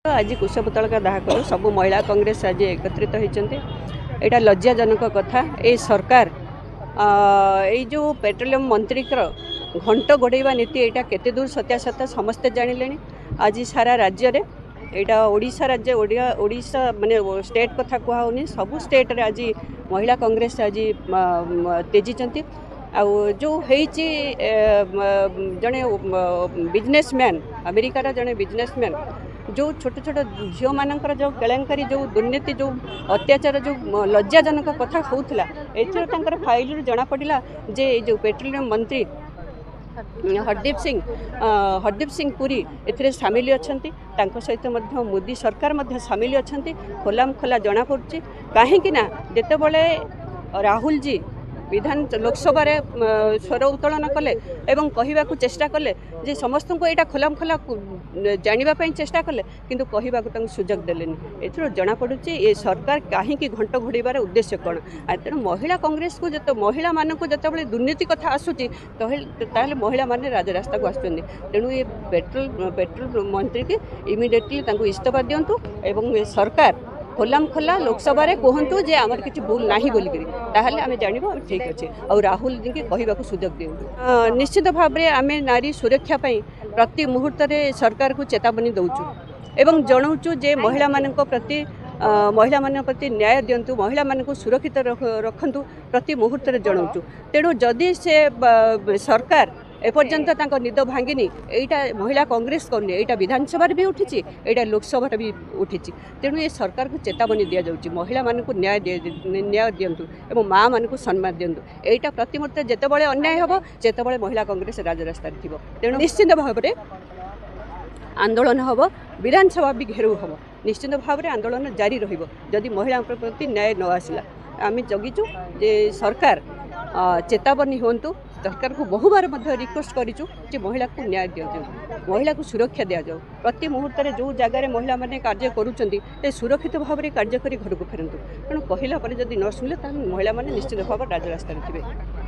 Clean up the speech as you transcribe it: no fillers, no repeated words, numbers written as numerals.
आज कुशपुतलका दाह कलु सब महिला कांग्रेस आज एकत्रित होती। यहाँ लज्जाजनक कथा ये सरकार ये जो पेट्रोलियम मंत्री घंट घोड़ाइवा नीति यहाँ केते दूर सत्यासत समस्ते जानिले। आज सारा राज्य रे यहाँ ओडिशा राज्य ओडिशा माने स्टेट कथा कहूनी सबू स्टेट रे आज महिला कांग्रेस आज तेजी आउ जो होइछि जड़े बिजनेसमैन अमेरिकार जड़े बिजनेसमैन जो छोट छोट झील मानकर जो केलेंकारी जो दुर्नीति जो अत्याचार जो लज्जाजनक कथा होउथला एथर फाइल जना पड़ा जे जो पेट्रोलियम मंत्री हरदीप सिंह पुरी एथिरे सामिल अछंती। तांको सहित मध्य मोदी सरकार मध्य सामिल अछंती। खोलाम खोला जना पड़ुछि काहेकि ना जेते बळे राहुल जी विधान लोकसभा रे स्वर उत्तोलन कले एवं कहवाक चेष्टा कले जे समस्त को यहाँ खोलाम खोला जानापी चेष्टा कले किंतु कहवाक सुजोग देलेनी। एथर जना पड़ुछि ये सरकार कहीं घंट घोड़ाइबार उद्देश्य कौन। तेणु महिला कांग्रेस को जो महिला मानक जो दुर्नीति कथा आसूची ताहले महिला माने राजरास्ता को आसुछन्ति। तेणु ये पेट्रोल मंत्री की इमिडिएटली इस्तीफा दिंतु एवं ये सरकार खोलाम खोला लोकसभा रे कहतु जे आमर किसी भूल ना बोलिकी ताहले आमे जानबो आम ठीक अच्छे और राहुल जी के कहवाक सुजोग दिंतु। निश्चित भाव में आम नारी सुरक्षा प्रति मुहूर्त सरकार को चेतावनी दौचु एवं जनाऊँ जे महिला मान प्रति न्याय दिंतु महिला मान सुरक्षित रखु प्रति मुहूर्त जनाऊँ। तेणु जदि से सरकार एपर्यंत निद भांगिनी यहाँ महिला कांग्रेस करनी यहाँ विधानसभा भी उठी यहाँ लोकसभा भी उठी। तेणु ये सरकार को चेतावनी दि जाऊँगी महिला मानक न्याय दिंतु एवं माँ मान को सम्मान दिंतु। यहाँ प्रतिमुहूर्त जितेबाला अन्याय हम जितेबाला महिला कांग्रेस राजरास्ता थी। तेणु निश्चित भाव में आंदोलन हम विधानसभा भी घेराव हम निश्चित भाव में आंदोलन जारी रही महिला प्रति न्याय न आसला। आम जगिचु जे सरकार चेतावनी हूँ। सरकार को बहुबार रिक्वेस्ट करूँ कि महिला को न्याय दि जाऊ महिला को सुरक्षा दि जाऊ प्रति मुहूर्त जो जगार महिला मैंने कार्य करुँच सुरक्षित भाव में कार्य कर घर को फेरतु। तेणु कहला जदि न शुणिले महिला मैंने निश्चित भाव राजरास्ता थे।